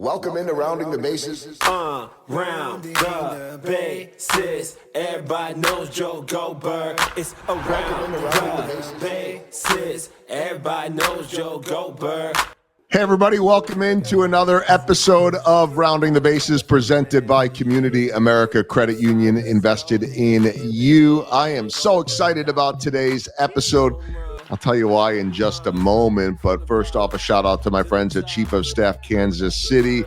Welcome into Rounding the Bases. Round the bases. Everybody knows Joe Goldberg. It's around the bases. Everybody knows Joe Goldberg. Hey everybody, welcome into another episode of Rounding the Bases presented by Community America Credit Union, invested in you. I am so excited about today's episode. I'll tell you why in just a moment, but first off, a shout out to my friends at Chief of Staff Kansas City.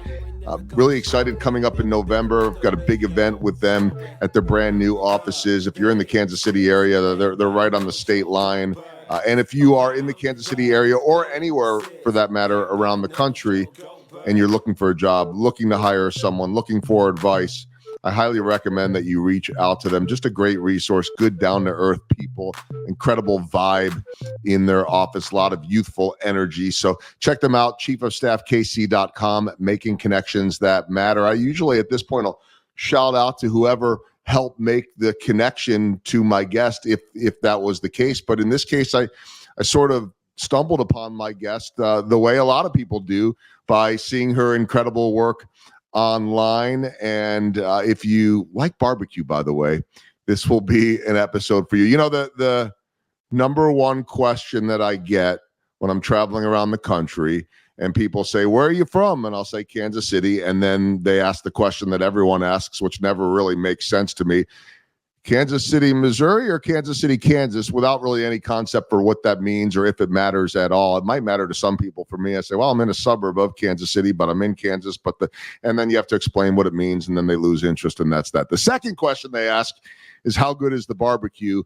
Really excited coming up in November. I've got a big event with them at their brand new offices. If you're in the Kansas City area, they're right on the state line. And if you are in the Kansas City area or anywhere for that matter around the country and you're looking for a job, looking to hire someone, looking for advice, I highly recommend that you reach out to them. Just a great resource, good down-to-earth people, incredible vibe in their office, a lot of youthful energy. So check them out, chiefofstaffkc.com, making connections that matter. I usually at this point, I'll shout out to whoever helped make the connection to my guest, if that was the case. But in this case, I sort of stumbled upon my guest the way a lot of people do, by seeing her incredible work online. And if you like barbecue, by the way, this will be an episode for you. You know, the number one question that I get when I'm traveling around the country and people say, where are you from? And I'll say Kansas City. And then they ask the question that everyone asks, which never really makes sense to me. Kansas City, Missouri, or Kansas City, Kansas, without really any concept for what that means or if it matters at all. It might matter to some people. For me, I say, well, I'm in a suburb of Kansas City, but I'm in Kansas. And then you have to explain what it means, and then they lose interest, and that's that. The second question they ask is, how good is the barbecue?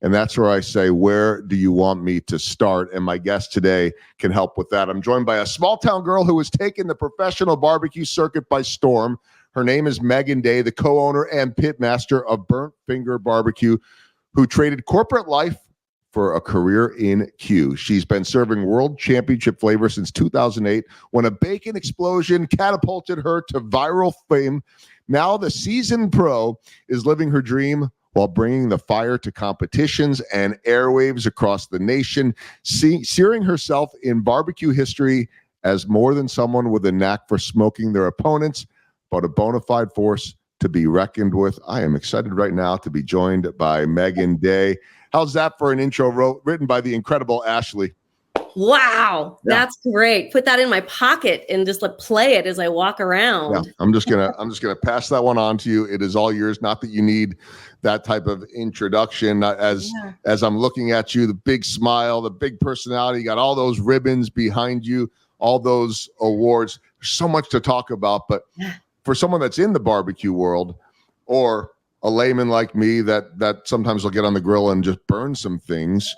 And that's where I say, where do you want me to start? And my guest today can help with that. I'm joined by a small town girl who has taken the professional barbecue circuit by storm. Her name is Megan Day, the co-owner and pitmaster of Burnt Finger BBQ, who traded corporate life for a career in Q. She's been serving world championship flavor since 2008, when a bacon explosion catapulted her to viral fame. Now the seasoned pro is living her dream while bringing the fire to competitions and airwaves across the nation, searing herself in barbecue history as more than someone with a knack for smoking their opponents, but a bona fide force to be reckoned with. I am excited right now to be joined by Megan Day. How's that for an intro written by the incredible Ashley? Wow, that's great. Put that in my pocket and just play it as I walk around. Yeah, I'm just gonna pass that one on to you. It is all yours. Not that you need that type of introduction. As I'm looking at you, the big smile, the big personality, you got all those ribbons behind you, all those awards. There's so much to talk about, but for someone that's in the barbecue world, or a layman like me that sometimes will get on the grill and just burn some things,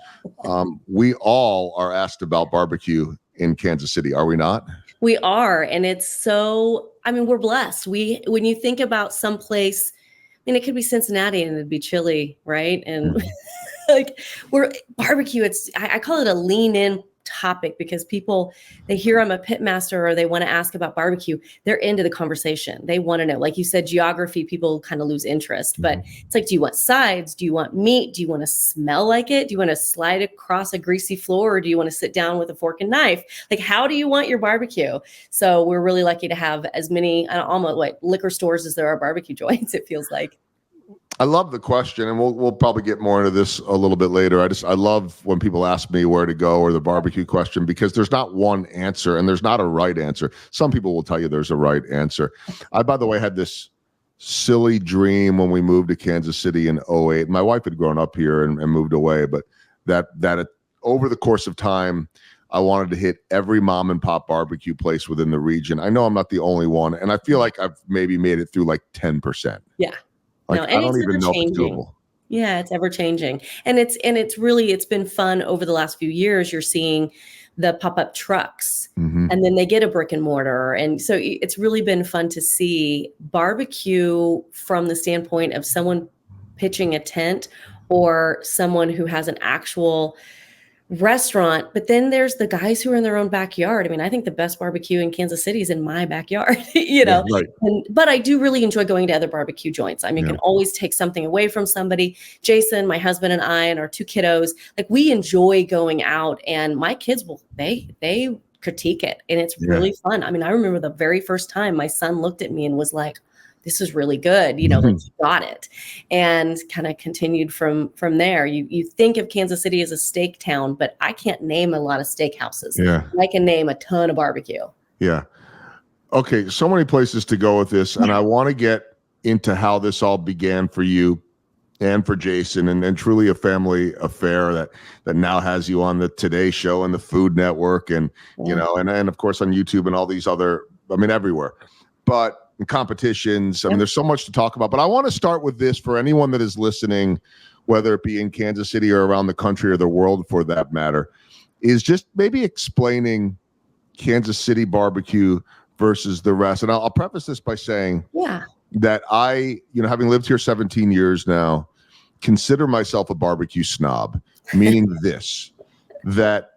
we all are asked about barbecue in Kansas City, are we not? We are, and it's so, we're blessed. When you think about someplace, it could be Cincinnati and it'd be chilly, right? And we're barbecue, I call it a lean in topic, because people, they hear I'm a pitmaster or they want to ask about barbecue, they're into the conversation. They want to know, like you said, geography, people kind of lose interest, but it's like, do you want sides? Do you want meat? Do you want to smell like it? Do you want to slide across a greasy floor, or do you want to sit down with a fork and knife? Like, how do you want your barbecue? So we're really lucky to have as many almost like liquor stores as there are barbecue joints, it feels like. I love the question, and we'll probably get more into this a little bit later. I love when people ask me where to go, or the barbecue question, because there's not one answer and there's not a right answer. Some people will tell you there's a right answer. I, by the way, had this silly dream when we moved to Kansas City in 2008. My wife had grown up here and moved away, but that over the course of time, I wanted to hit every mom and pop barbecue place within the region. I know I'm not the only one, and I feel like I've maybe made it through like 10%. Yeah. I don't even know if it's doable. Yeah, it's ever changing. And it's been fun over the last few years. You're seeing the pop-up trucks, and then they get a brick and mortar. And so it's really been fun to see barbecue from the standpoint of someone pitching a tent or someone who has an actual restaurant. But then there's the guys who are in their own backyard. I think the best barbecue in Kansas City is in my backyard, Yeah, right. But I do really enjoy going to other barbecue joints. You can always take something away from somebody. Jason, my husband, and I, and our two kiddos, we enjoy going out, and my kids they critique it. And it's really fun. I mean, I remember the very first time my son looked at me and was like, this is really good. You know, like he got it, and kind of continued from there. You think of Kansas City as a steak town, but I can't name a lot of steakhouses. Yeah. I can name a ton of barbecue. Yeah. Okay. So many places to go with this. And I want to get into how this all began for you and for Jason, and truly a family affair that now has you on the Today Show and the Food Network, and you know, and of course on YouTube and all these other, I mean, everywhere. But competitions, I mean, there's so much to talk about. But I want to start with this for anyone that is listening, whether it be in Kansas City or around the country or the world for that matter, is just maybe explaining Kansas City barbecue versus the rest. And I'll preface this by saying that I, you know, having lived here 17 years now, consider myself a barbecue snob, meaning this, that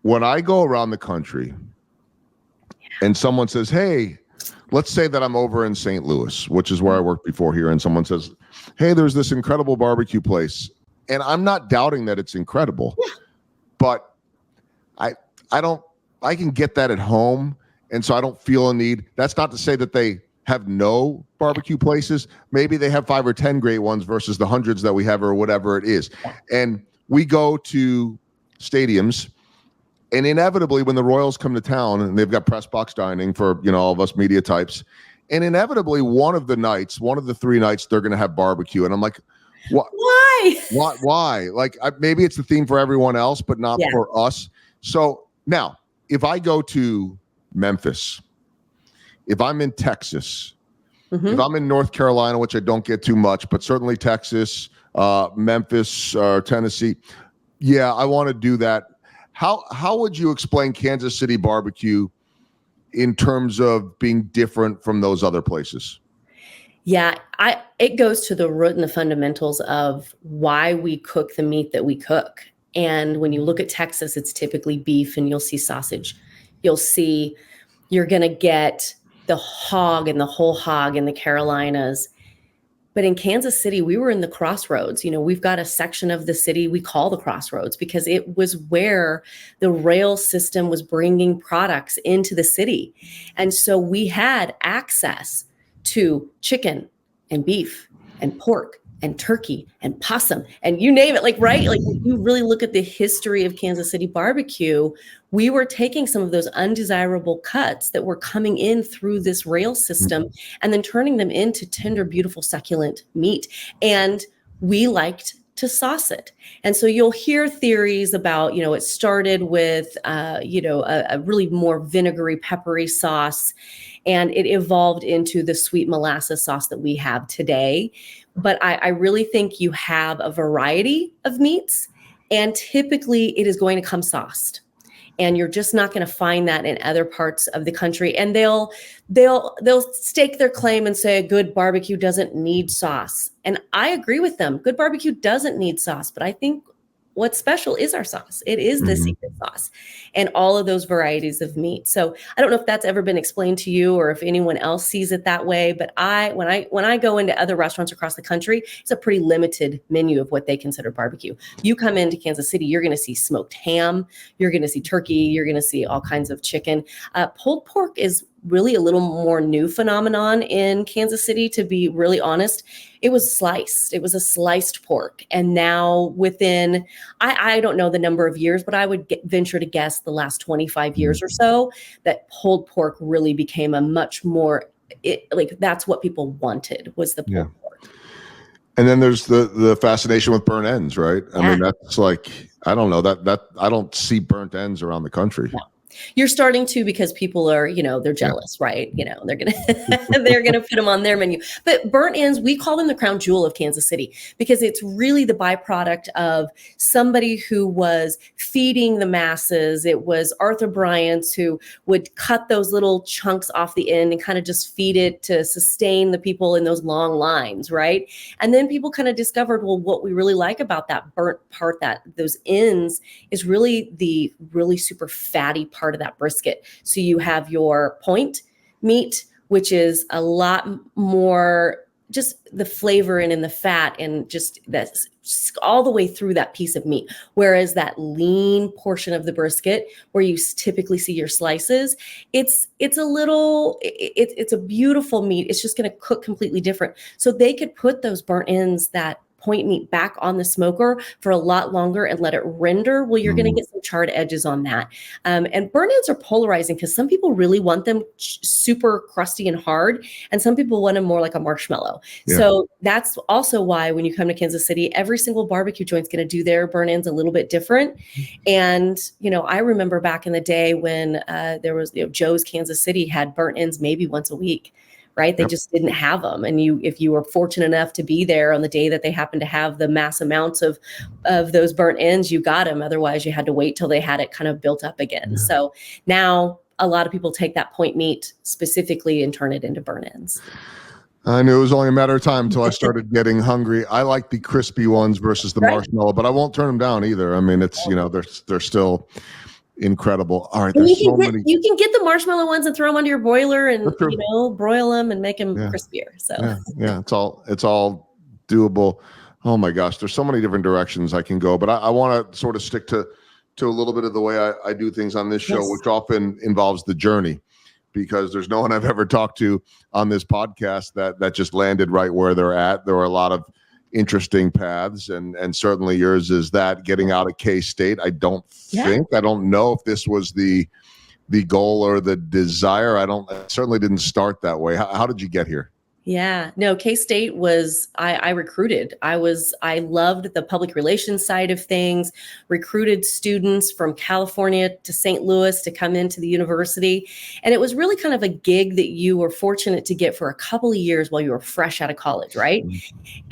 when I go around the country and someone says, hey, let's say that I'm over in St. Louis, which is where I worked before here, and someone says, hey, there's this incredible barbecue place. And I'm not doubting that it's incredible, but I can get that at home. And so I don't feel a need. That's not to say that they have no barbecue places. Maybe they have 5 or 10 great ones versus the hundreds that we have or whatever it is. And we go to stadiums, and inevitably when the Royals come to town, and they've got press box dining for, you know, all of us media types, and inevitably one of the 3 nights, they're going to have barbecue. And I'm like, what? Why? Like, maybe it's the theme for everyone else, but not for us. So now, if I go to Memphis, if I'm in Texas, if I'm in North Carolina, which I don't get too much, but certainly Texas, Memphis, or Tennessee, I want to do that. How would you explain Kansas City barbecue in terms of being different from those other places? Yeah, it goes to the root and the fundamentals of why we cook the meat that we cook. And when you look at Texas, it's typically beef, and you'll see sausage. You're going to get the hog and the whole hog in the Carolinas. But in Kansas City, we were in the crossroads. You know, we've got a section of the city we call the crossroads because it was where the rail system was bringing products into the city. And so we had access to chicken and beef and pork and turkey and possum and you name it, like, right? Like, if you really look at the history of Kansas City barbecue, we were taking some of those undesirable cuts that were coming in through this rail system and then turning them into tender, beautiful, succulent meat. And we liked to sauce it. And so you'll hear theories about, you know, it started with, a really more vinegary, peppery sauce, and it evolved into the sweet molasses sauce that we have today. But I really think you have a variety of meats, and typically it is going to come sauced. And you're just not going to find that in other parts of the country. And they'll stake their claim and say a good barbecue doesn't need sauce. And I agree with them. Good barbecue doesn't need sauce, but I think what's special is our sauce. It is the secret sauce and all of those varieties of meat. So I don't know if that's ever been explained to you or if anyone else sees it that way. But when I go into other restaurants across the country, it's a pretty limited menu of what they consider barbecue. You come into Kansas City, you're going to see smoked ham, you're going to see turkey, you're going to see all kinds of chicken. Pulled pork is really a little more new phenomenon in Kansas City, to be really honest. It was sliced. It was a sliced pork. And now within, I don't know the number of years, but I would venture to guess the last 25 years or so, that pulled pork really became a much more, that's what people wanted, was the pulled pork. And then there's the fascination with burnt ends, right? I mean, that's like, I don't know, that I don't see burnt ends around the country. No. You're starting to, because people are, they're jealous, right? They're going to put them on their menu. But burnt ends, we call them the crown jewel of Kansas City, because it's really the byproduct of somebody who was feeding the masses. It was Arthur Bryant's who would cut those little chunks off the end and kind of just feed it to sustain the people in those long lines, right? And then people kind of discovered, well, what we really like about that burnt part, those ends, is really the really super fatty part of that brisket. So you have your point meat, which is a lot more just the flavor and in the fat and just that's all the way through that piece of meat. Whereas that lean portion of the brisket where you typically see your slices, it's a beautiful meat. It's just going to cook completely different. So they could put those burnt ends, that point meat, back on the smoker for a lot longer and let it render. Well, you're going to get some charred edges on that. And burnt ends are polarizing because some people really want them super crusty and hard, and some people want them more like a marshmallow. Yeah. So that's also why when you come to Kansas City, every single barbecue joint's going to do their burnt ends a little bit different. And, I remember back in the day when there was, Joe's Kansas City had burnt ends maybe once a week. Right. They just didn't have them. And if you were fortunate enough to be there on the day that they happened to have the mass amounts of those burnt ends, you got them. Otherwise, you had to wait till they had it kind of built up again. Yeah. So now a lot of people take that point meat specifically and turn it into burnt ends. I knew it was only a matter of time until I started getting hungry. I like the crispy ones versus the marshmallow, but I won't turn them down either. I mean, it's, they're still incredible. All right, there's you can get the marshmallow ones and throw them under your boiler and broil them and make them crispier. So yeah, it's all doable. Oh my gosh, there's so many different directions I can go, but I want to sort of stick to a little bit of the way I do things on this show, which often involves the journey, because there's no one I've ever talked to on this podcast that just landed right where they're at. There were a lot of interesting paths, and certainly yours is that, getting out of K-State. I don't know if this was the goal or the desire. I certainly didn't start that way. How did you get here? Yeah, no, K-State was, I recruited. I loved the public relations side of things, recruited students from California to St. Louis to come into the university. And it was really kind of a gig that you were fortunate to get for a couple of years while you were fresh out of college, right?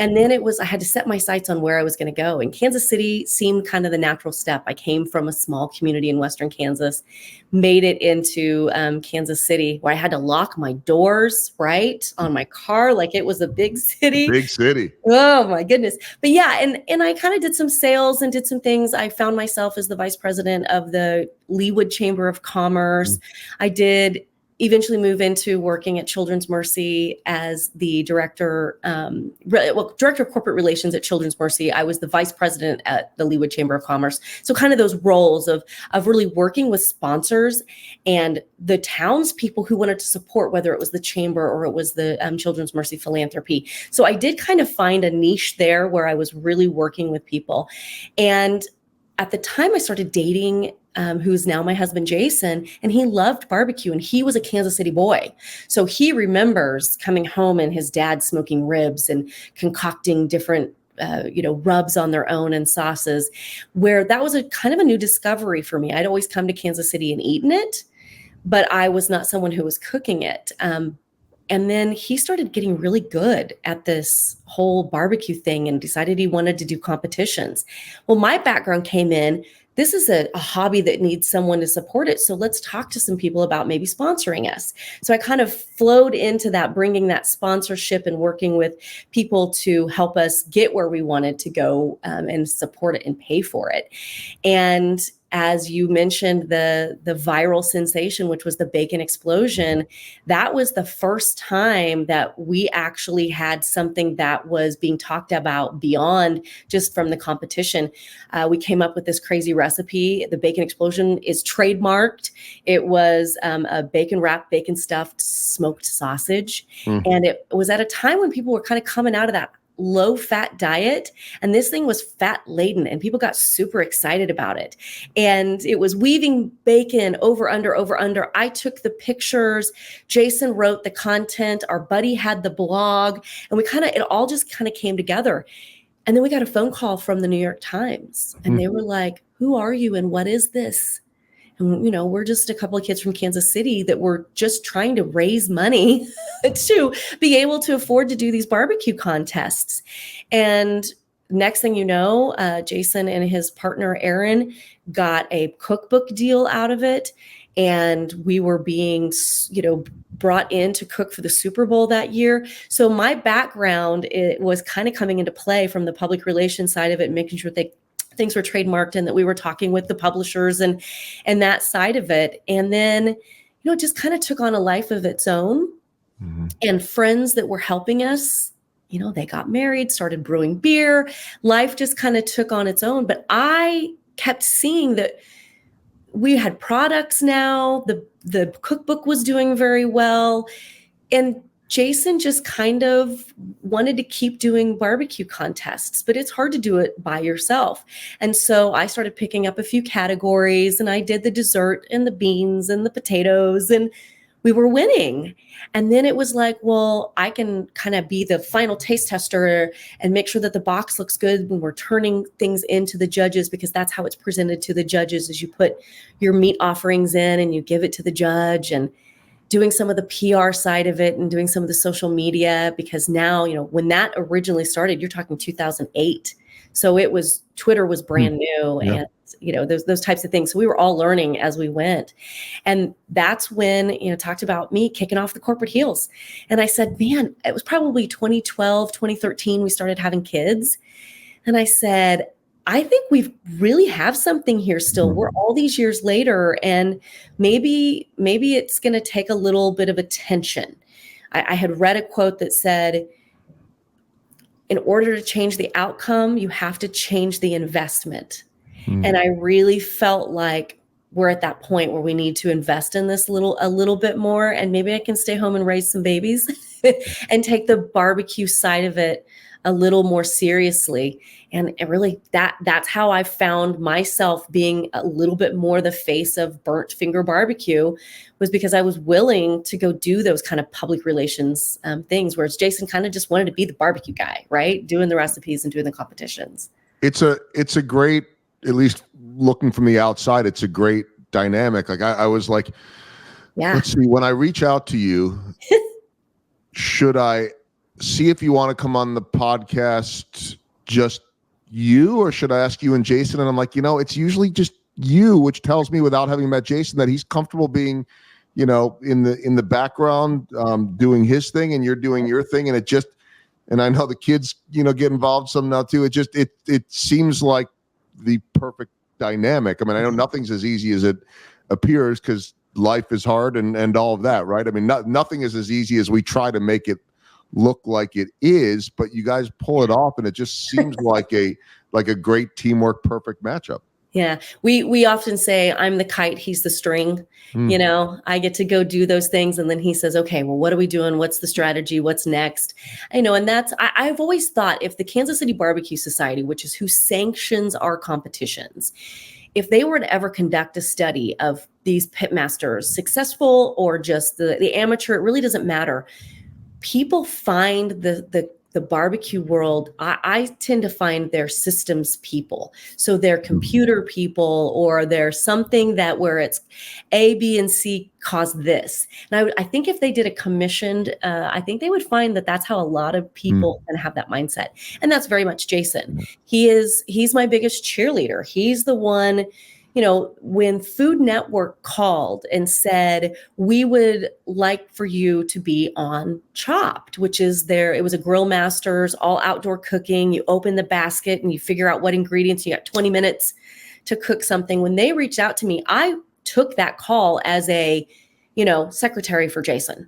And then I had to set my sights on where I was going to go. And Kansas City seemed kind of the natural step. I came from a small community in Western Kansas, made it into Kansas City, where I had to lock my doors, right, on my car, like it was a big city. Big city. Oh my goodness. But yeah, and I kind of did some sales and did some things. I found myself as the vice president of the Leawood Chamber of Commerce. I did eventually move into working at Children's Mercy as the director of corporate relations at Children's Mercy. I was the vice president at the Leawood Chamber of Commerce. So kind of those roles of really working with sponsors and the townspeople who wanted to support, whether it was the chamber or it was the Children's Mercy philanthropy. So I did kind of find a niche there where I was really working with people. And at the time I started dating who's now my husband, Jason, and he loved barbecue, and he was a Kansas City boy. So he remembers coming home and his dad smoking ribs and concocting different rubs on their own and sauces, where that was a kind of a new discovery for me. I'd always come to Kansas City and eaten it, but I was not someone who was cooking it. And then he started getting really good at this whole barbecue thing and decided he wanted to do competitions. Well, my background came in, this is a hobby that needs someone to support it. So let's talk to some people about maybe sponsoring us. So I kind of flowed into that, bringing that sponsorship and working with people to help us get where we wanted to go and support it and pay for it. And as you mentioned, the viral sensation, which was the bacon explosion, that was the first time that we actually had something that was being talked about beyond just from the competition. We came up with this crazy recipe. The bacon explosion is trademarked. It was a bacon wrapped, bacon stuffed smoked sausage. And it was at a time when people were kind of coming out of that low fat diet, and this thing was fat laden, and people got super excited about it. And it was weaving bacon over under. I took the pictures, Jason wrote the content, our buddy had the blog, and it all just kind of came together. And then we got a phone call from the New York Times, and they were like, "Who are you and what is this?" And, we're just a couple of kids from Kansas City that were just trying to raise money to be able to afford to do these barbecue contests. And next thing you know, Jason and his partner, Aaron, got a cookbook deal out of it. And we were being, brought in to cook for the Super Bowl that year. So my background, it was kind of coming into play from the public relations side of it, making sure things were trademarked and that we were talking with the publishers and that side of it. And then, it just kind of took on a life of its own. And friends that were helping us they got married, started brewing beer. Life just kind of took on its own. But I kept seeing that we had products now. The cookbook was doing very well. And Jason just kind of wanted to keep doing barbecue contests, but it's hard to do it by yourself. And so I started picking up a few categories, and I did the dessert and the beans and the potatoes, and we were winning. And then it was like, well, I can kind of be the final taste tester and make sure that the box looks good when we're turning things into the judges, because that's how it's presented to the judges, is you put your meat offerings in and you give it to the judge, and doing some of the PR side of it and doing some of the social media, because now, when that originally started, you're talking 2008. So Twitter was brand new, and, those types of things. So we were all learning as we went. And that's when, talked about me kicking off the corporate heels. And I said, man, it was probably 2012, 2013, we started having kids. And I said, I think we really have something here still. We're all these years later, and maybe it's going to take a little bit of attention. I had read a quote that said, in order to change the outcome, you have to change the investment. And I really felt like we're at that point where we need to invest in this a little bit more. And maybe I can stay home and raise some babies and take the barbecue side of it a little more seriously. And really that's how I found myself being a little bit more the face of Burnt Finger BBQ, was because I was willing to go do those kind of public relations things, whereas Jason kind of just wanted to be the barbecue guy, right? Doing the recipes and doing the competitions. It's a great, at least looking from the outside, it's a great dynamic. Like I was like, let's see, when I reach out to you, should I see if you want to come on the podcast, just you, or should I ask you and Jason? And I'm like, it's usually just you, which tells me, without having met Jason, that he's comfortable being, in the background, doing his thing, and you're doing your thing. And and I know the kids, get involved some now too. It seems like the perfect dynamic. I mean, I know nothing's as easy as it appears, because life is hard and all of that, right? I mean, nothing is as easy as we try to make it look like it is, but you guys pull it off, and it just seems like a great teamwork, perfect matchup. Yeah, we often say I'm the kite, he's the string. I get to go do those things, and then he says, okay, well, what are we doing? What's the strategy? What's next? And I've always thought, if the Kansas City Barbecue Society, which is who sanctions our competitions, if they were to ever conduct a study of these pitmasters, successful or just the amateur, it really doesn't matter. People find the barbecue world, I tend to find they're systems people. So they're computer people, or they're something that where it's A, B, and C cause this. And I think if they did a commissioned, I think they would find that that's how a lot of people can have that mindset. And that's very much Jason. He's my biggest cheerleader. He's the one, when Food Network called and said, we would like for you to be on Chopped, which is it was a Grill Masters, all outdoor cooking. You open the basket and you figure out what ingredients. You got 20 minutes to cook something. When they reached out to me, I took that call as a secretary for Jason.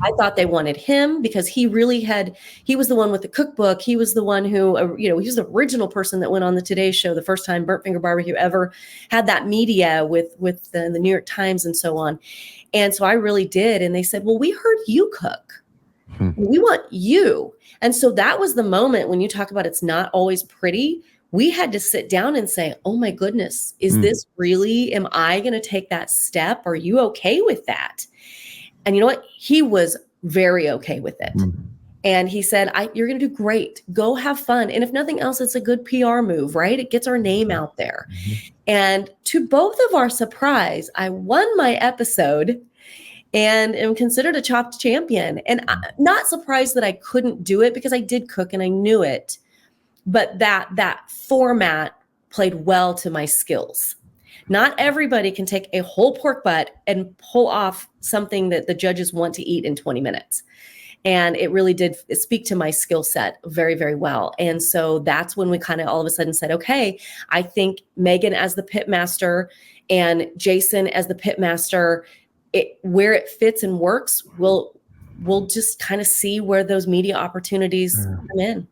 I thought they wanted him because he was the one with the cookbook. He was the one who, he was the original person that went on the Today Show the first time Burnt Finger BBQ ever had that media with the New York Times and so on. And so I really did. And they said, well, we heard you cook. We want you. And so that was the moment when you talk about it's not always pretty. We had to sit down and say, oh my goodness, is this really, am I going to take that step? Are you okay with that? And you know what? He was very okay with it. And he said, you're going to do great. Go have fun. And if nothing else, it's a good PR move, right? It gets our name out there. And to both of our surprise, I won my episode and am considered a Chopped champion. And I'm not surprised that I couldn't do it, because I did cook and I knew it. But that format played well to my skills. Not everybody can take a whole pork butt and pull off something that the judges want to eat in 20 minutes. And it really did speak to my skill set very, very well. And so that's when we kind of all of a sudden said, okay, I think Megan as the pitmaster and Jason as the pitmaster, where it fits and works, we'll just kind of see where those media opportunities come in.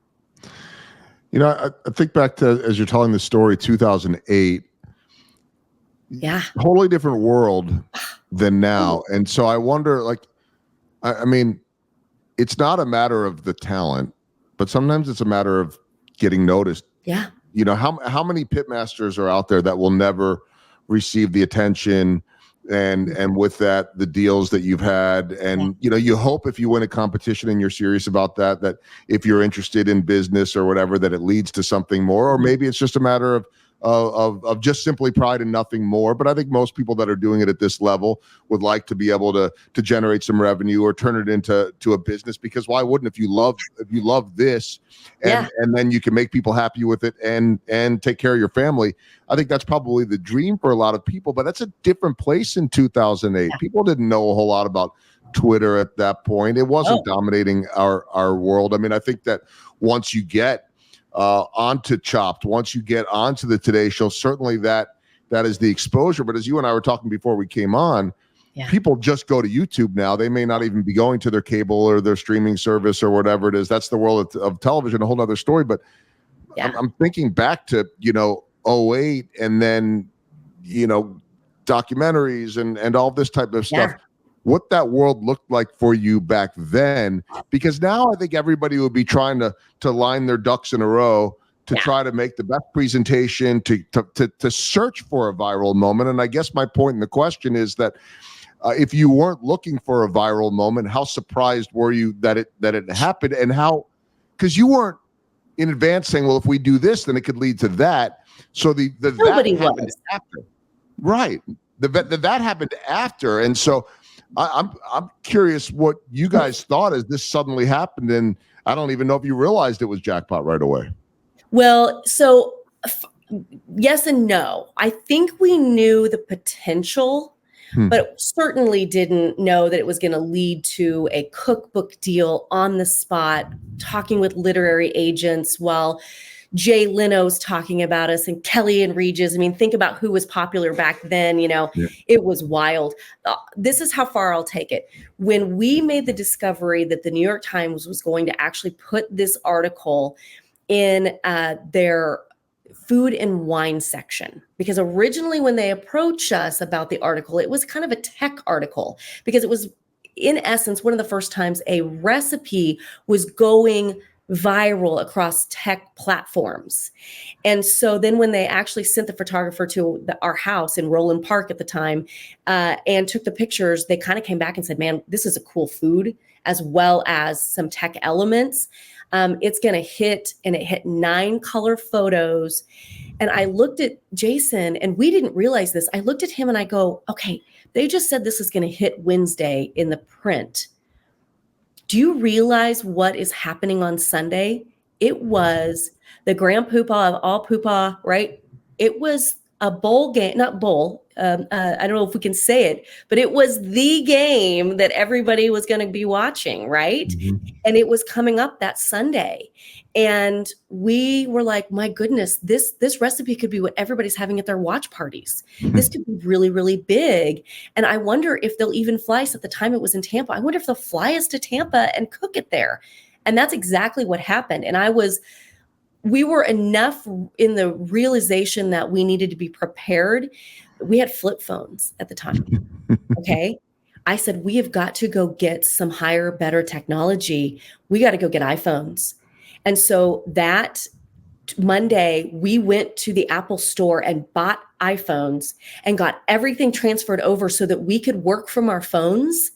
I think back to, as you're telling the story, 2008. Yeah. Totally different world than now. And so I wonder, like, I mean, it's not a matter of the talent, but sometimes it's a matter of getting noticed. Yeah. How many pitmasters are out there that will never receive the attention and with that, the deals that you've had, and you hope if you win a competition and you're serious about that if you're interested in business or whatever, that it leads to something more, or maybe it's just a matter of just simply pride and nothing more. But I think most people that are doing it at this level would like to be able to generate some revenue or turn it into a business, because why wouldn't, if you love this and then you can make people happy with it and take care of your family. I think that's probably the dream for a lot of people, but that's a different place in 2008. People didn't know a whole lot about Twitter at that point. It wasn't dominating our world. I mean, I think that once you get onto Chopped, once you get onto the Today Show, certainly that is the exposure. But as you and I were talking before we came on, people just go to YouTube now. They may not even be going to their cable or their streaming service or whatever it is. That's the world of television, a whole other story. But I'm thinking back to 08 and then documentaries and all this type of stuff. What that world looked like for you back then, because now I think everybody would be trying to line their ducks in a row to try to make the best presentation, to search for a viral moment. And I guess my point in the question is that if you weren't looking for a viral moment, how surprised were you that it happened, and how, because you weren't in advance saying, well, if we do this, then it could lead to that. So Nobody that happened was. after, right? That happened after, and so I'm curious what you guys thought as this suddenly happened, and I don't even know if you realized it was jackpot right away. Well, so yes and no. I think we knew the potential, but certainly didn't know that it was going to lead to a cookbook deal on the spot, talking with literary agents while Jay Leno's talking about us, and Kelly and Regis. I mean, think about who was popular back then. It was wild. This is how far I'll take it. When we made the discovery that the New York Times was going to actually put this article in their food and wine section, because originally when they approached us about the article, it was kind of a tech article, because it was in essence one of the first times a recipe was going viral across tech platforms. And so then when they actually sent the photographer to our house in Roland Park at the time and took the pictures, they kind of came back and said, man, this is a cool food as well as some tech elements. It's going to hit, and it hit 9 color photos. And I looked at Jason, and we didn't realize this. I looked at him and I go, okay, they just said this is going to hit Wednesday in the print. Do you realize what is happening on Sunday? It was the grand poobah of all poobah, right? It was a bowl game, not bowl. I don't know if we can say it, but it was the game that everybody was going to be watching, right? Mm-hmm. And it was coming up that Sunday. And we were like, my goodness, this recipe could be what everybody's having at their watch parties. Mm-hmm. This could be really, really big. And I wonder if they'll even fly us. At the time it was in Tampa. I wonder if they'll fly us to Tampa and cook it there. And that's exactly what happened. And we were enough in the realization that we needed to be prepared. We had flip phones at the time. Okay. I said, we have got to go get some higher, better technology. We got to go get iPhones. And so that Monday, we went to the Apple store and bought iPhones and got everything transferred over so that we could work from our phones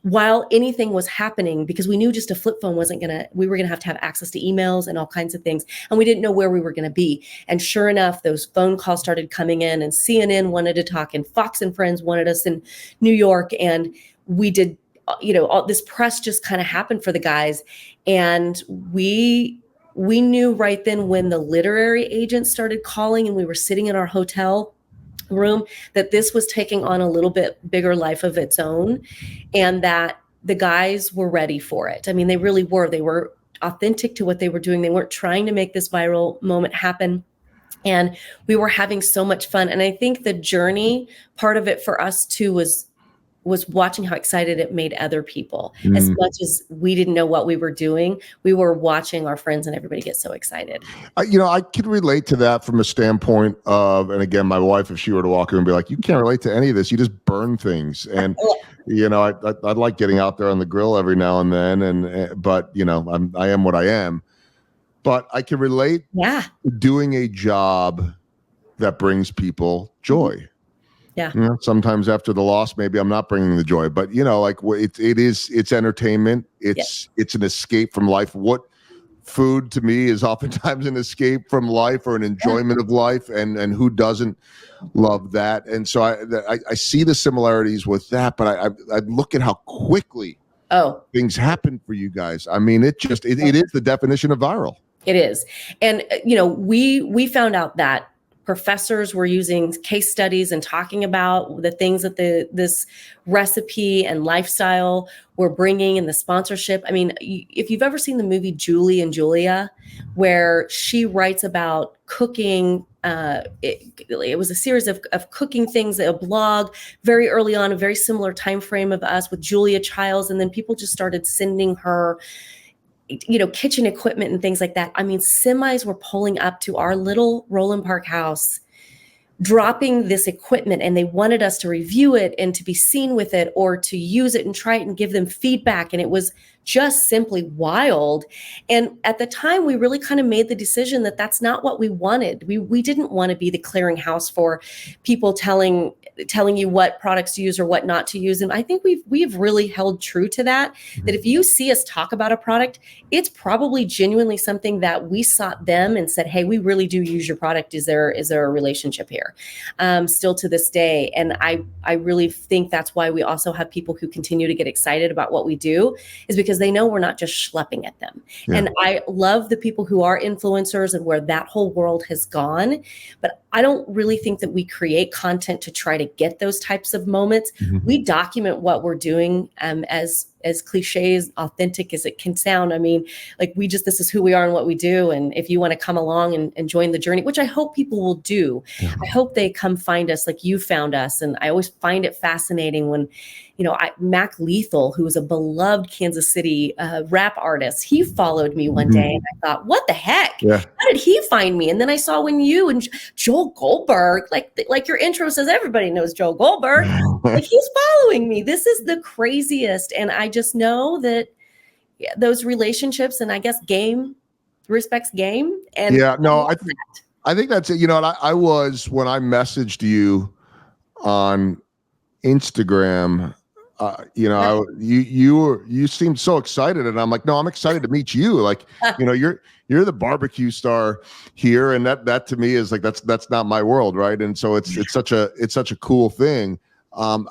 while anything was happening, because we knew just a flip phone we were going to have access to emails and all kinds of things. And we didn't know where we were going to be. And sure enough, those phone calls started coming in, and CNN wanted to talk, and Fox and Friends wanted us in New York. And we did, all this press just kind of happened for the guys. And we knew right then when the literary agents started calling and we were sitting in our hotel room that this was taking on a little bit bigger life of its own, and that the guys were ready for it. I mean, they really were. They were authentic to what they were doing. They weren't trying to make this viral moment happen. And we were having so much fun. And I think the journey part of it for us too was was watching how excited it made other people. As much as we didn't know what we were doing, we were watching our friends and everybody get so excited. I could relate to that from a standpoint of, and again, my wife, if she were to walk in and be like, you can't relate to any of this, you just burn things. And, I like getting out there on the grill every now and then. But I am what I am. But I can relate to doing a job that brings people joy. Yeah. Sometimes after the loss, maybe I'm not bringing the joy, but it's entertainment. It's an escape from life. What food to me is oftentimes an escape from life or an enjoyment of life. And who doesn't love that? And so I see the similarities with that, but I look at how quickly things happen for you guys. I mean, it is the definition of viral. It is. And, we found out that professors were using case studies and talking about the things that this recipe and lifestyle were bringing, and the sponsorship. I mean, if you've ever seen the movie Julie and Julia, where she writes about cooking, it was a series of cooking things, a blog very early on, a very similar time frame of us with Julia Childs, and then people just started sending her kitchen equipment and things like that. I mean, semis were pulling up to our little Roland Park house, dropping this equipment, and they wanted us to review it and to be seen with it or to use it and try it and give them feedback. And it was just simply wild. And at the time, we really kind of made the decision that that's not what we wanted. We didn't want to be the clearinghouse for people telling you what products to use or what not to use. And I think we've really held true to that, that if you see us talk about a product, it's probably genuinely something that we sought them and said, hey, we really do use your product. Is there a relationship here? Still to this day. And I really think that's why we also have people who continue to get excited about what we do, is because they know we're not just schlepping at them. Yeah. And I love the people who are influencers and where that whole world has gone. But I don't really think that we create content to try to get those types of moments. We document what we're doing as cliche, as authentic as it can sound. I mean, like this is who we are and what we do. And if you want to come along and join the journey, which I hope people will do, I hope they come find us like you found us. And I always find it fascinating when, Mac Lethal, who was a beloved Kansas City rap artist, he followed me one day and I thought, what the heck? Yeah. How did he find me? And then I saw when you and Joel Goldberg, like your intro says, everybody knows Joel Goldberg, like he's following me. This is the craziest. And I just know that those relationships, and I guess game respects game. And I think that's it. I was, when I messaged you on Instagram, you seemed so excited, and I'm like, no, I'm excited to meet you. Like, you're the barbecue star here, and that to me is like that's not my world, right? And so it's such a cool thing. I'm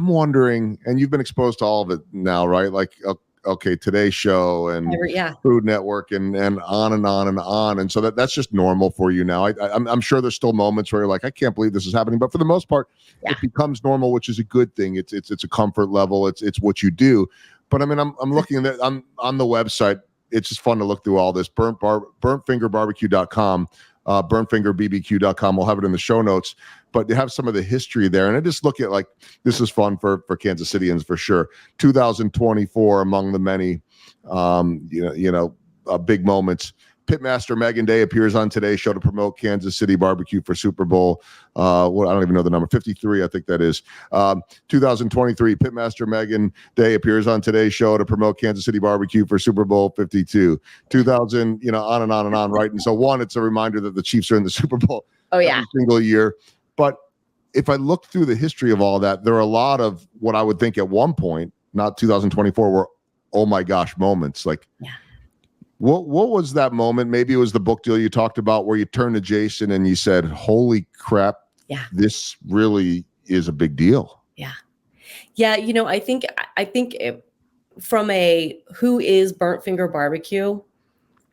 wondering, and you've been exposed to all of it now, right? Like, okay, Today's Show and Food Network and on and on and on. And so that's just normal for you now. I'm sure there's still moments where you're like, I can't believe this is happening. But for the most part, it becomes normal, which is a good thing. It's a comfort level. It's what you do. But I mean, I'm looking at on the website. It's just fun to look through all this. BurntFingerBBQ.com, BurntFingerBBQ.com. We'll have it in the show notes. But you have some of the history there. And I just look at, like, this is fun for Kansas Cityans for sure. 2024, among the many, big moments. Pitmaster Megan Day appears on Today's Show to promote Kansas City barbecue for Super Bowl. I don't even know the number. 53, I think that is. 2023, Pitmaster Megan Day appears on Today's Show to promote Kansas City barbecue for Super Bowl 52. 2000, on and on and on, right? And so, one, it's a reminder that the Chiefs are in the Super Bowl every single year. But if I look through the history of all that, there are a lot of what I would think at one point, not 2024, were oh my gosh moments. Like, what was that moment? Maybe it was the book deal you talked about where you turned to Jason and you said, holy crap, this really is a big deal. Yeah. I think from a who is Burnt Finger BBQ,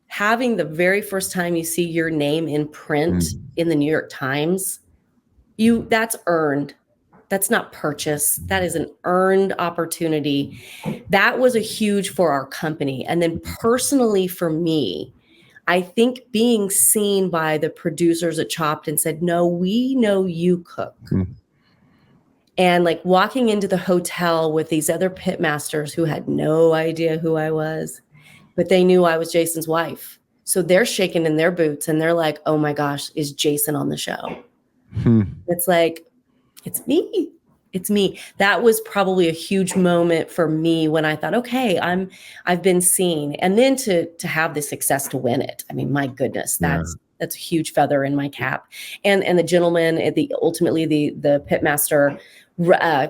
having the very first time you see your name in print in the New York Times, that's earned. That's not purchased. That is an earned opportunity. That was a huge for our company. And then personally for me, I think being seen by the producers at Chopped and said, no, we know you cook. And like walking into the hotel with these other pit masters who had no idea who I was, but they knew I was Jason's wife. So they're shaking in their boots and they're like, oh my gosh, is Jason on the show? It's like, it's me. It's me. That was probably a huge moment for me when I thought, okay, I've been seen. And then to have the success to win it. I mean, my goodness, that's a huge feather in my cap. And the gentleman at ultimately the pitmaster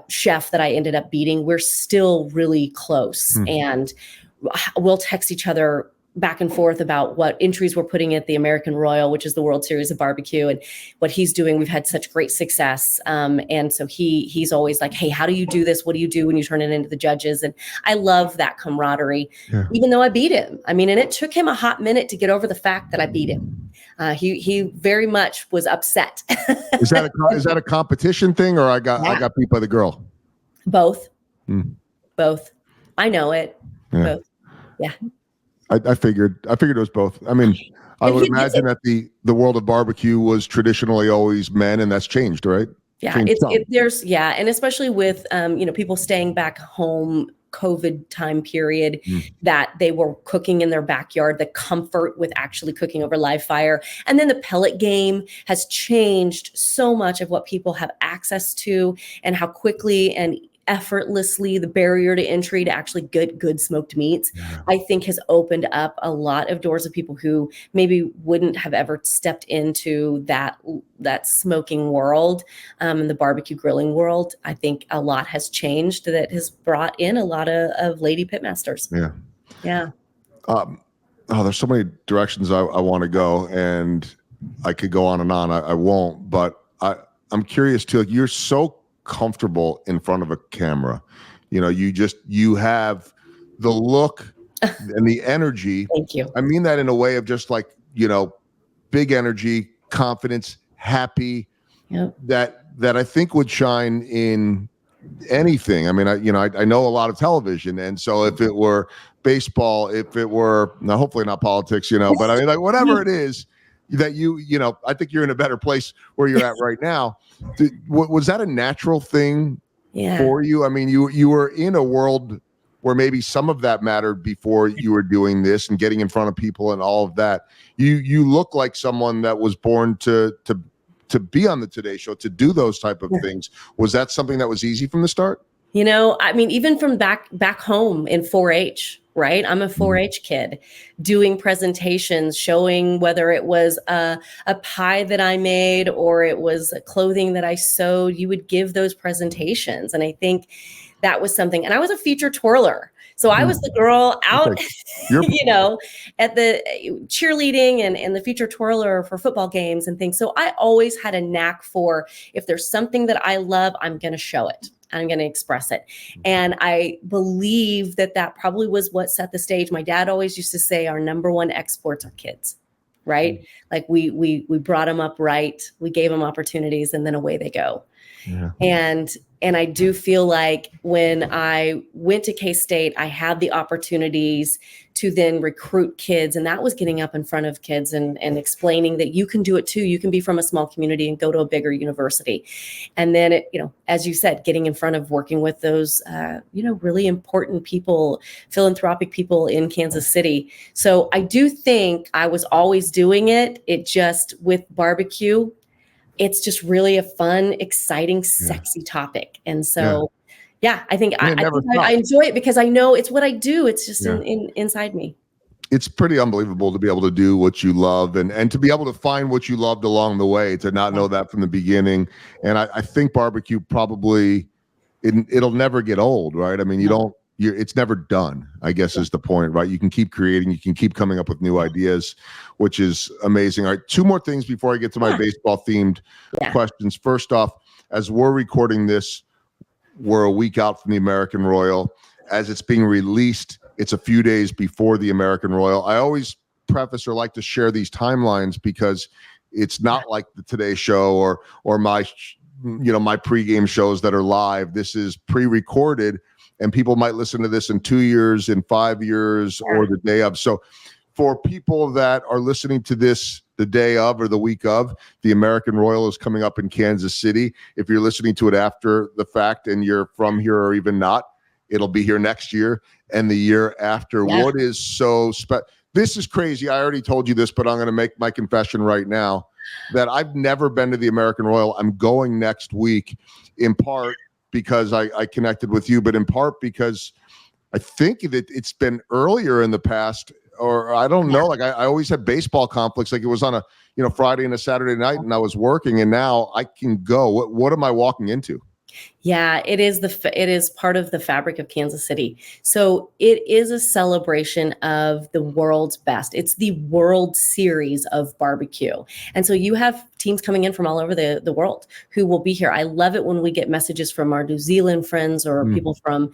chef that I ended up beating, we're still really close. And we'll text each other back and forth about what entries we're putting at the American Royal, which is the World Series of Barbecue, and what he's doing. We've had such great success. And so he's always like, hey, how do you do this? What do you do when you turn it into the judges? And I love that camaraderie, even though I beat him. I mean, and it took him a hot minute to get over the fact that I beat him. He very much was upset. Is that a competition thing, or I got beat by the girl? Both. Both. I know it. Both. Yeah. I figured it was both. I mean, I would imagine that the world of barbecue was traditionally always men, and that's changed, right? Yeah, and especially with people staying back home, COVID time period, that they were cooking in their backyard, the comfort with actually cooking over live fire. And then the pellet game has changed so much of what people have access to and how quickly and effortlessly the barrier to entry to actually get good smoked meats, I think has opened up a lot of doors of people who maybe wouldn't have ever stepped into that smoking world, and the barbecue grilling world. I think a lot has changed that has brought in a lot of lady pitmasters. Yeah. There's so many directions I want to go, and I could go on and on. I won't, but I'm curious too. Like, you're so comfortable in front of a camera, you have the look and the energy. Thank you. I mean that in a way of just like, big energy, confidence, happy, that I think would shine in anything. I mean, I know a lot of television, and so if it were baseball, if it were, now hopefully not politics, but I mean, like, whatever it is that I think you're in a better place where you're at right now. Was that a natural thing for you? I mean, you were in a world where maybe some of that mattered before you were doing this and getting in front of people and all of that. You look like someone that was born to be on the Today Show, to do those type of things. Was that something that was easy from the start? I mean, even from back home in 4-H, right? I'm a 4-H kid doing presentations, showing whether it was a pie that I made or it was clothing that I sewed. You would give those presentations. And I think that was something. And I was a feature twirler. So I was the girl out, at the cheerleading and the feature twirler for football games and things. So I always had a knack for, if there's something that I love, I'm going to show it. I'm going to express it. And I believe that probably was what set the stage. My dad always used to say our number one exports are kids, right? Like we brought them up right. We gave them opportunities, and then away they go. Yeah. And I do feel like when I went to K-State, I had the opportunities to then recruit kids. And that was getting up in front of kids and explaining that you can do it too. You can be from a small community and go to a bigger university. And then, as you said, getting in front of working with those, really important people, philanthropic people in Kansas City. So I do think I was always doing it. It just, with barbecue, it's just really a fun, exciting, sexy topic. And so, I think I enjoy it because I know it's what I do. It's just inside me. It's pretty unbelievable to be able to do what you love and to be able to find what you loved along the way, to not know that from the beginning. And I think barbecue probably, it'll never get old, right? I mean, it's never done, I guess is the point, right? You can keep creating, you can keep coming up with new ideas, which is amazing. All right, 2 more things before I get to my baseball themed questions. First off, as we're recording this, we're a week out from the American Royal. As it's being released, it's a few days before the American Royal. I always preface or like to share these timelines because it's not like the Today Show or my pregame shows that are live. This is pre-recorded, and people might listen to this in 2 years, in 5 years, or the day of. So for people that are listening to this the day of or the week of. The American Royal is coming up in Kansas City. If you're listening to it after the fact and you're from here or even not, it'll be here next year and the year after. Yeah. What is so special? This is crazy. I already told you this, but I'm going to make my confession right now that I've never been to the American Royal. I'm going next week, in part because I connected with you, but in part because I think that it's been earlier in the past, or I don't know. Like I always had baseball conflicts. Like it was on a Friday and a Saturday night, and I was working, and now I can go. What am I walking into? Yeah, it is part of the fabric of Kansas City. So it is a celebration of the world's best. It's the World Series of barbecue. And so you have teams coming in from all over the world who will be here. I love it when we get messages from our New Zealand friends or people from,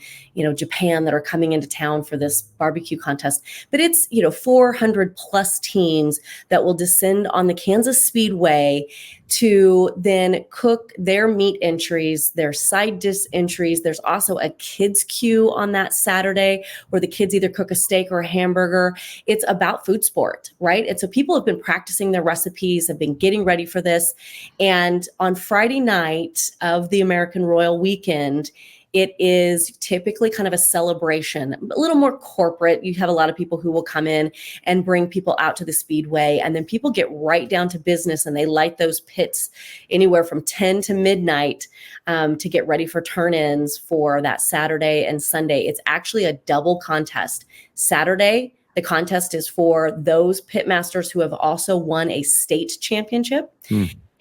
Japan that are coming into town for this barbecue contest. But it's, 400 plus teams that will descend on the Kansas Speedway to then cook their meat entries, their side dish entries. There's also a kids queue on that Saturday where the kids either cook a steak or a hamburger. It's about food sport, right? And so people have been practicing their recipes, have been getting ready for this. And on Friday night of the American Royal weekend, it is typically kind of a celebration, a little more corporate. You have a lot of people who will come in and bring people out to the speedway, and then people get right down to business and they light those pits anywhere from 10 to midnight to get ready for turn-ins for that Saturday and Sunday. It's actually a double contest. Saturday, the contest is for those pit masters who have also won a state championship.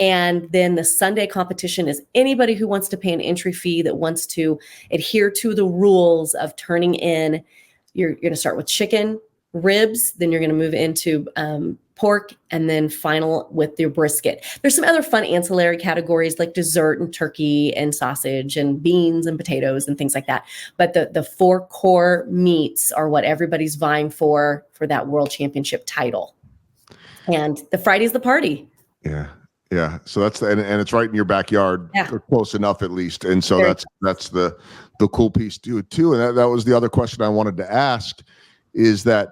And then the Sunday competition is anybody who wants to pay an entry fee, that wants to adhere to the rules of turning in. You're going to start with chicken, ribs, then you're going to move into pork, and then final with your brisket. There's some other fun ancillary categories like dessert and turkey and sausage and beans and potatoes and things like that. But the four core meats are what everybody's vying for that world championship title. And the Friday's the party. Yeah. Yeah, so that's and it's right in your backyard, or close enough at least, and so that's the cool piece to it too. And that was the other question I wanted to ask, is that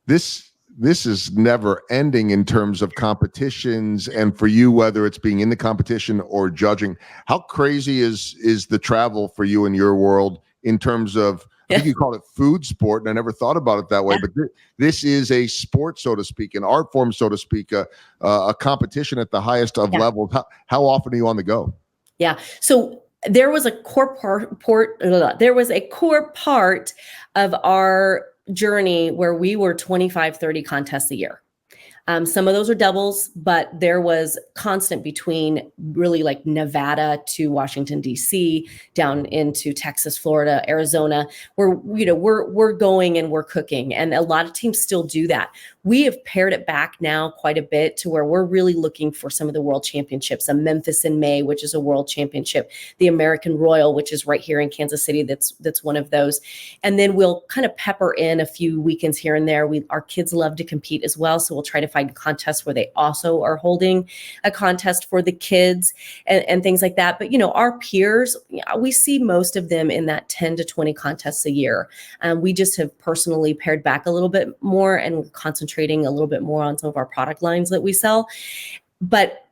this is never ending in terms of competitions, and for you, whether it's being in the competition or judging, how crazy is the travel for you in your world in terms of? I think you call it food sport, and I never thought about it that way. But this is a sport, so to speak, an art form, so to speak, a competition at the highest of levels. How often are you on the go? Yeah. So there was a core part of our journey where we were 25, 30 contests a year. Some of those are doubles, but there was constant between really like Nevada to Washington, D.C., down into Texas, Florida, Arizona, where, we're going and we're cooking. And a lot of teams still do that. We have pared it back now quite a bit to where we're really looking for some of the world championships, a Memphis in May, which is a world championship, the American Royal, which is right here in Kansas City. That's one of those. And then we'll kind of pepper in a few weekends here and there. Our kids love to compete as well. So we'll try to find contests where they also are holding a contest for the kids and things like that. But, our peers, we see most of them in that 10 to 20 contests a year. We just have personally pared back a little bit more, and we're concentrating a little bit more on some of our product lines that we sell. But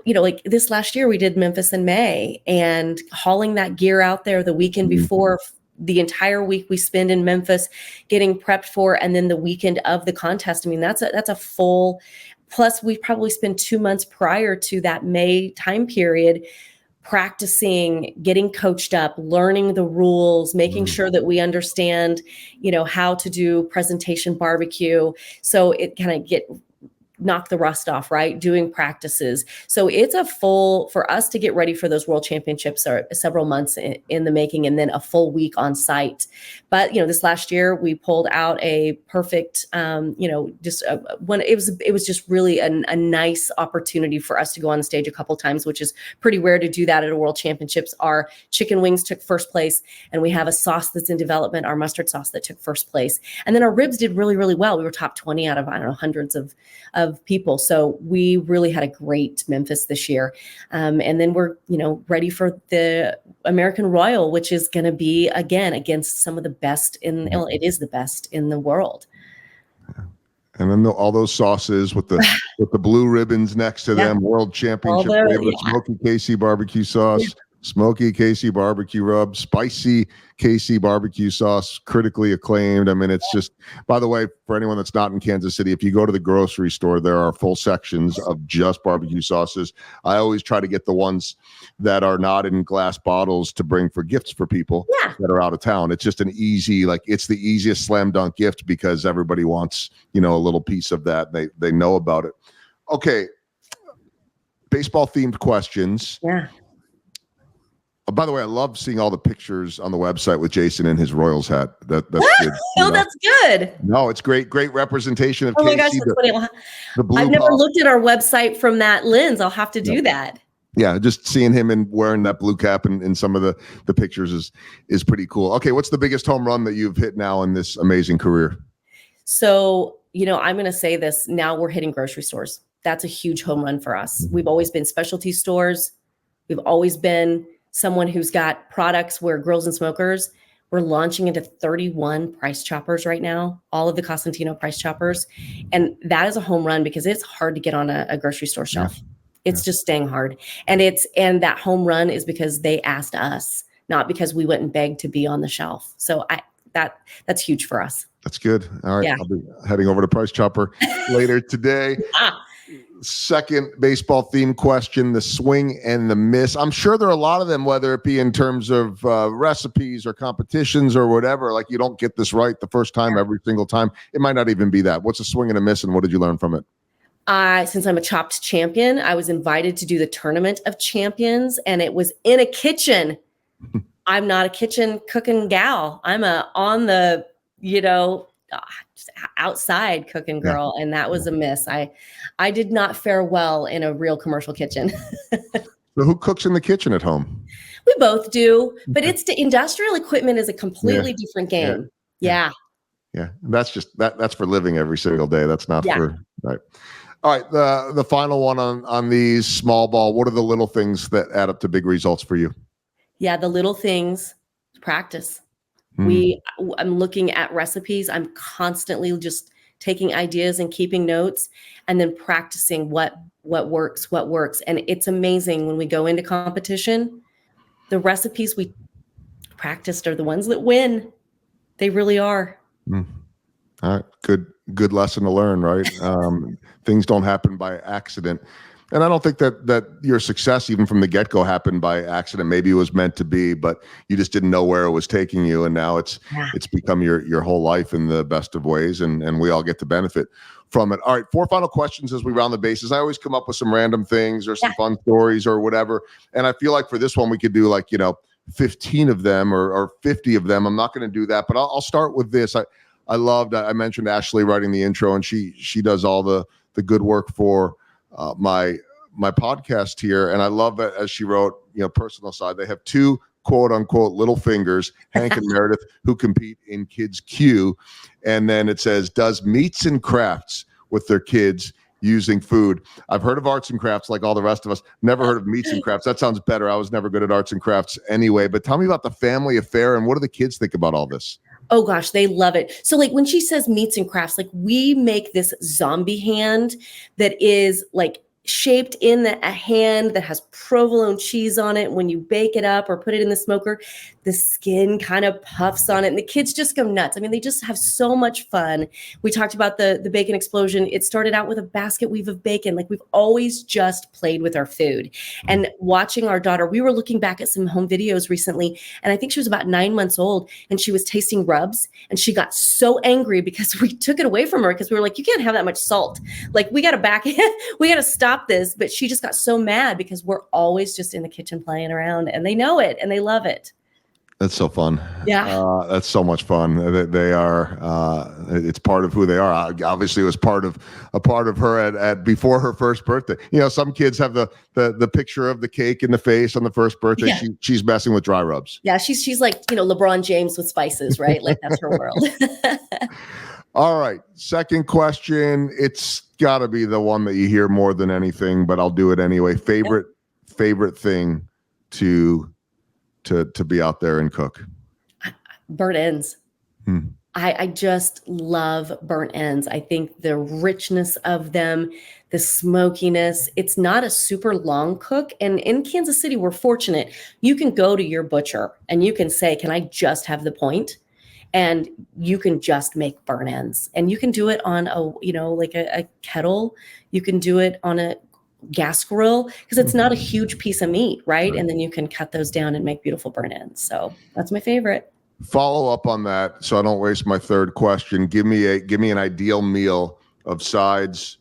like this last year, we did Memphis in May, and hauling that gear out there the weekend before, the entire week we spend in Memphis getting prepped for, and then the weekend of the contest. I mean, that's a full, plus we probably spend 2 months prior to that May time period practicing, getting coached up, learning the rules, making sure that we understand, how to do presentation barbecue. So it kind of knock the rust off, right? Doing practices. So it's a full, for us to get ready for those world championships are several months in the making, and then a full week on site. But, this last year we pulled out a perfect, just when it was just really a nice opportunity for us to go on the stage a couple times, which is pretty rare to do that at a world championships. Our chicken wings took first place, and we have a sauce that's in development, our mustard sauce, that took first place. And then our ribs did really, really well. We were top 20 out of, hundreds of people. So we really had a great Memphis this year. And then we're, ready for the American Royal, which is going to be, again, against some of the best it is the best in the world. And then all those sauces with the blue ribbons next to them, World Championship favorite, smoky KC barbecue sauce, smoky KC barbecue rub, spicy KC barbecue sauce, critically acclaimed. I mean, it's just, by the way, for anyone that's not in Kansas City, if you go to the grocery store, there are full sections of just barbecue sauces. I always try to get the ones that are not in glass bottles to bring for gifts for people that are out of town. It's just an easy, it's the easiest slam dunk gift because everybody wants, a little piece of that. They know about it. Okay. Baseball themed questions. Yeah. By the way, I love seeing all the pictures on the website with Jason in his Royals hat. That's good. That's good. No, it's great representation of Oh my KC, gosh, that's funny. the blue. I've never looked at our website from that lens. I'll have to do that. Yeah, just seeing him and wearing that blue cap in some of the pictures is pretty cool. Okay, what's the biggest home run that you've hit now in this amazing career? So, I'm going to say this. Now we're hitting grocery stores. That's a huge home run for us. We've always been specialty stores. We've always been someone who's got products where grills and smokers. We're launching into 31 price choppers right now, all of the Cosentino price choppers. And that is a home run because it's hard to get on a grocery store shelf. Yeah. It's just staying hard. And that home run is because they asked us, not because we went and begged to be on the shelf. So that's huge for us. That's good. All right. Yeah. I'll be heading over to Price Chopper later today. Second baseball theme question, the swing and the miss. I'm sure there are a lot of them, whether it be in terms of recipes or competitions or whatever. Like you don't get this right the first time, every single time. It might not even be that. What's a swing and a miss, and what did you learn from it? Since I'm a chopped champion, I was invited to do the Tournament of Champions, and it was in a kitchen. I'm not a kitchen cooking gal. I'm on the, just outside cooking girl. And that was a miss. I did not fare well in a real commercial kitchen. So who cooks in the kitchen at home? We both do, but industrial equipment is a completely different game. Yeah. That's just that's for living every single day. That's not for right. All right. The final one on these small ball. What are the little things that add up to big results for you? Yeah. The little things, practice. I'm looking at recipes. I'm constantly just taking ideas and keeping notes and then practicing what works. And it's amazing when we go into competition, the recipes we practiced are the ones that win. They really are. All right. Good lesson to learn, right? Things don't happen by accident. And I don't think that your success, even from the get-go, happened by accident. Maybe it was meant to be, but you just didn't know where it was taking you. And now it's become your whole life in the best of ways, and we all get to benefit from it. All right, 4 final questions as we round the bases. I always come up with some random things or some fun stories or whatever. And I feel like for this one, we could do 15 of them or 50 of them. I'm not going to do that, but I'll start with this. I mentioned Ashley writing the intro, and she does all the good work for my podcast here, and I love that as she wrote, personal side. They have 2 quote unquote little fingers, Hank and Meredith, who compete in Kids Q, and then it says does meats and crafts with their kids using food. I've heard of arts and crafts like all the rest of us. Never heard of meats and crafts. That sounds better. I was never good at arts and crafts anyway. But tell me about the family affair and what do the kids think about all this? Oh gosh, they love it. So when she says meats and crafts, we make this zombie hand that is shaped in a hand that has provolone cheese on it. When you bake it up or put it in the smoker, the skin kind of puffs on it and the kids just go nuts. I mean, they just have so much fun. We talked about the bacon explosion. It started out with a basket weave of bacon. We've always just played with our food. And watching our daughter, we were looking back at some home videos recently, and I think she was about 9 months old, and she was tasting rubs, and she got so angry because we took it away from her because we were like, you can't have that much salt. We got to we got to stop this. But she just got so mad because we're always just in the kitchen playing around, and they know it and they love it. That's so fun. Yeah. That's so much fun. They are, it's part of who they are. Obviously it was part of her at before her first birthday. Some kids have the picture of the cake in the face on the first birthday. Yeah. She's messing with dry rubs. Yeah. She's like, LeBron James with spices, right? That's her world. All right. Second question. It's gotta be the one that you hear more than anything, but I'll do it anyway. Favorite thing to be out there and cook? Burnt ends. I just love burnt ends. I think the richness of them, the smokiness, it's not a super long cook. And in Kansas City, we're fortunate. You can go to your butcher and you can say, can I just have the point? And you can just make burnt ends. And you can do it on like a kettle. You can do it on a gas grill because it's not a huge piece of meat, right? And then you can cut those down and make beautiful burnt ends. So that's my favorite. Follow up on that so I don't waste my third question. Give me an ideal meal of sides,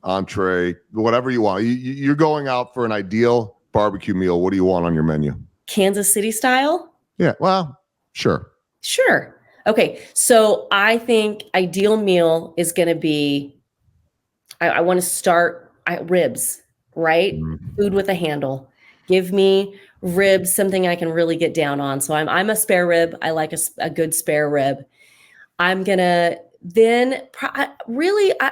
entree, whatever you want. You're going out for an ideal barbecue meal. What do you want on your menu? Kansas City style? Yeah, well, sure. Sure. Okay. So I think ideal meal is going to be, I want to start ribs, right? Food with a handle. Give me ribs, something I can really get down on. So I'm a spare rib. I like a good spare rib. I'm gonna then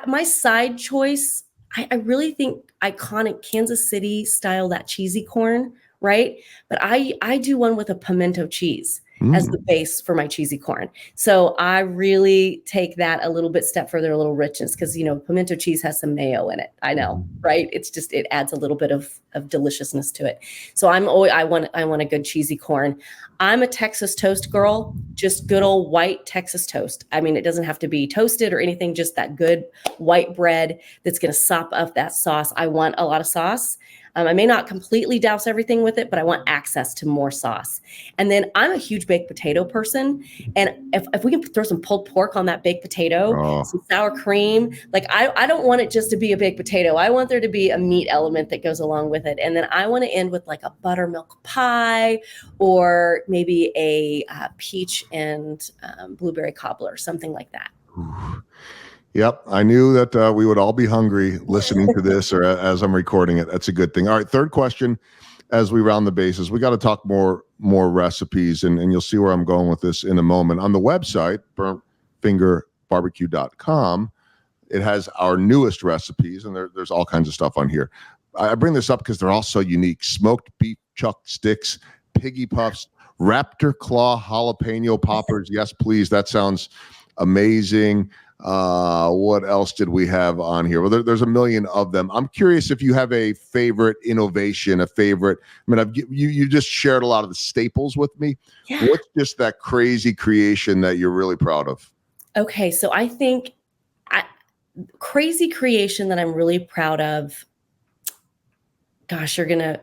my side choice. I really think iconic Kansas City style, that cheesy corn, right? But I do one with a pimento cheese as the base for my cheesy corn. So I really take that a little bit step further, a little richness, because pimento cheese has some mayo in it. I know, right? It's just, it adds a little bit of deliciousness to it. So I want a good cheesy corn. I'm a Texas toast girl, just good old white Texas toast. I mean, it doesn't have to be toasted or anything, just that good white bread that's going to sop up that sauce. I want a lot of sauce. I may not completely douse everything with it, but I want access to more sauce. And then I'm a huge baked potato person. And if we can throw some pulled pork on that baked potato, some sour cream, like I don't want it just to be a baked potato. I want there to be a meat element that goes along with it. And then I want to end with like a buttermilk pie or maybe a peach and blueberry cobbler, something like that. Yep. I knew that we would all be hungry listening to this or as I'm recording it. That's a good thing. All right. Third question as we round the bases. We got to talk more recipes, and you'll see where I'm going with this in a moment. On the website, burntfingerbarbecue.com, it has our newest recipes, and there's all kinds of stuff on here. I bring this up because they're all so unique. Smoked beef chuck sticks, piggy puffs, raptor claw jalapeno poppers. Yes, please. That sounds amazing. What else did we have on here? Well, there's a million of them. I'm curious if you have a favorite innovation, a favorite. I mean, you just shared a lot of the staples with me. Yeah. What's just that crazy creation that you're really proud of? Okay, so I think crazy creation that I'm really proud of. Gosh, you're gonna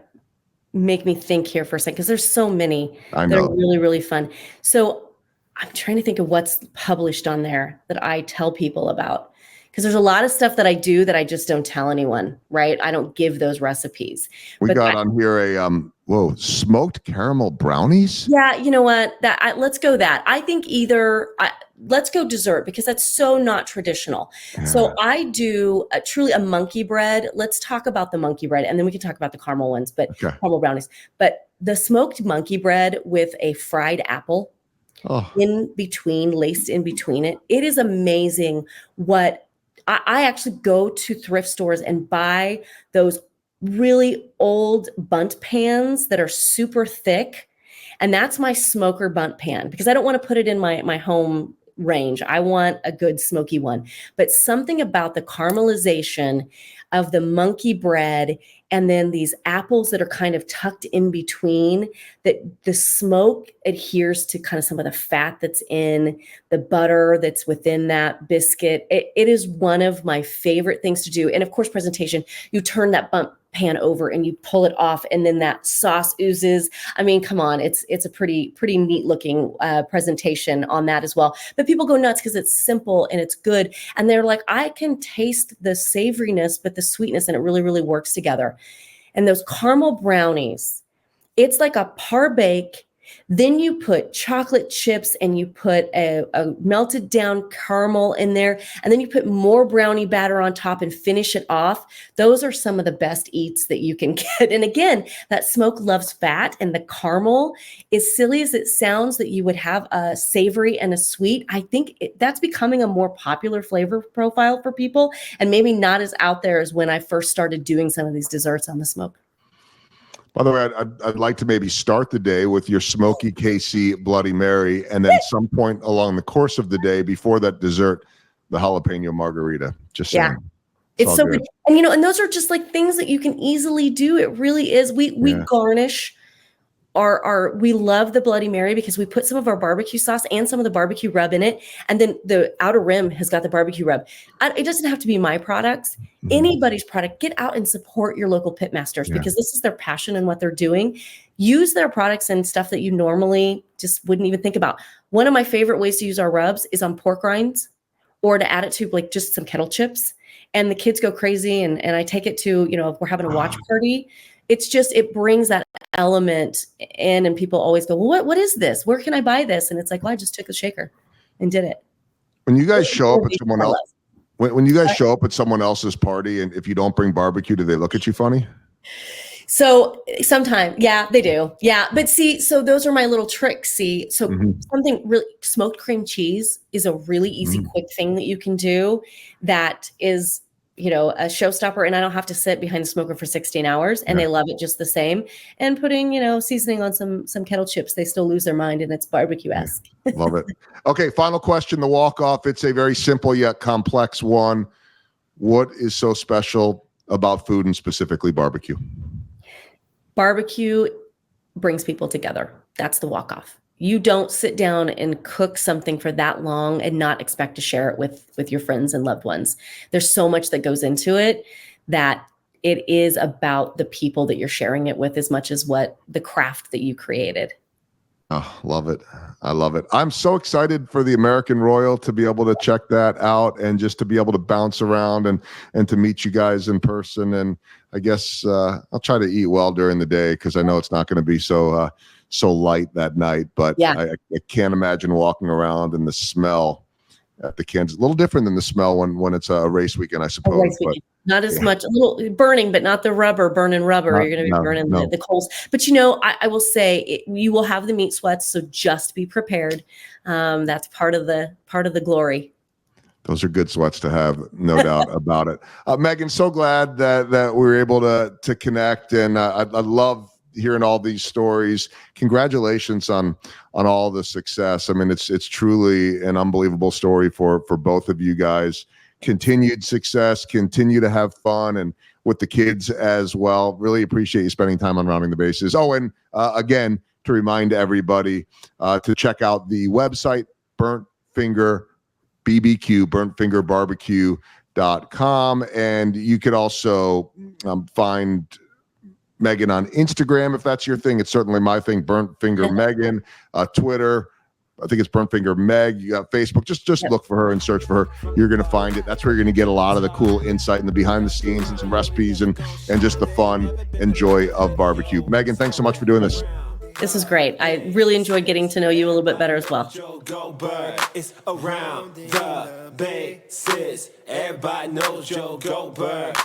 make me think here for a second because there's so many that are really, really fun. So I'm trying to think of what's published on there that I tell people about, because there's a lot of stuff that I do that I just don't tell anyone, right? I don't give those recipes. We got on here a smoked caramel brownies. Yeah, you know what? Let's go that. I think let's go dessert because that's so not traditional. Yeah. So I do truly a monkey bread. Let's talk about the monkey bread, and then we can talk about the caramel ones, but caramel brownies. But the smoked monkey bread with a fried apple. Laced in between it. It is amazing what I actually go to thrift stores and buy those really old bunt pans that are super thick. And that's my smoker bunt pan because I don't want to put it in my home range. I want a good smoky one. But something about the caramelization of the monkey bread and then these apples that are kind of tucked in between, that the smoke adheres to kind of some of the fat that's in the butter that's within that biscuit. It is one of my favorite things to do. And of course, presentation, you turn that bunt pan over and you pull it off and then that sauce oozes. I mean, come on, it's a pretty neat looking presentation on that as well. But people go nuts because it's simple and it's good. And they're like, I can taste the savoriness, but the sweetness, and it really, really works together. And those caramel brownies, it's like a par bake. Then you put chocolate chips and you put a melted down caramel in there. And then you put more brownie batter on top and finish it off. Those are some of the best eats that you can get. And again, that smoke loves fat, and the caramel, as silly as it sounds that you would have a savory and a sweet, I think that's becoming a more popular flavor profile for people, and maybe not as out there as when I first started doing some of these desserts on the smoke. By the way, I'd like to maybe start the day with your smoky KC Bloody Mary, and then some point along the course of the day before that dessert, the jalapeno margarita. Just saying. It's so good. And and those are just like things that you can easily do. It really is. We garnish we love the Bloody Mary because we put some of our barbecue sauce and some of the barbecue rub in it. And then the outer rim has got the barbecue rub. It doesn't have to be my products, anybody's product. Get out and support your local pit masters because this is their passion and what they're doing. Use their products and stuff that you normally just wouldn't even think about. One of my favorite ways to use our rubs is on pork rinds or to add it to like just some kettle chips. And the kids go crazy. And I take it to, if we're having a watch party, it brings that element in, and people always go, well, what is this? Where can I buy this? And it's like, well, I just took a shaker and did it. When you guys show up at someone else, when you guys show up at someone else's party, and if you don't bring barbecue, do they look at you funny? So sometimes, yeah, they do. Yeah. But see, so those are my little tricks. See, so something really, smoked cream cheese is a really easy, quick thing that you can do that is, a showstopper, and I don't have to sit behind the smoker for 16 hours and they love it just the same. And putting, seasoning on some kettle chips, they still lose their mind, and it's barbecue-esque. Love it. Okay. Final question, the walk-off. It's a very simple yet complex one. What is so special about food, and specifically barbecue? Barbecue brings people together. That's the walk-off. You don't sit down and cook something for that long and not expect to share it with your friends and loved ones. There's so much that goes into it that it is about the people that you're sharing it with as much as what the craft that you created. Oh, love it. I love it. I'm so excited for the American Royal to be able to check that out, and just to be able to bounce around and to meet you guys in person. And I guess I'll try to eat well during the day, because I know it's not going to be so light that night. But I can't imagine walking around, and the smell at the cans, a little different than the smell when it's a race weekend, I suppose. But not as much, a little burning, but not the burning rubber. You're going to be burning the coals. But I will say you will have the meat sweats, so just be prepared. That's part of the glory. Those are good sweats to have, no doubt about it. Megan, so glad that we were able to connect, and I love hearing all these stories. Congratulations on all the success. I mean, it's truly an unbelievable story for both of you guys. Continued success, continue to have fun, and with the kids as well. Really appreciate you spending time on Rounding the Bases. Oh, and again, to remind everybody to check out the website, Burnt Finger BBQ, burntfingerbarbecue.com. And you could also find Megan on Instagram if that's your thing. It's certainly my thing, Burnt Finger Megan. Twitter, I think it's Burnt Finger Meg. You got Facebook. Just look for her and search for her. You're going to find it. That's where you're going to get a lot of the cool insight and the behind the scenes and some recipes and just the fun and joy of barbecue. Megan, thanks so much for doing this. This is great. I really enjoyed getting to know you a little bit better as well. It's around the bases. Everybody knows Joe Goldberg.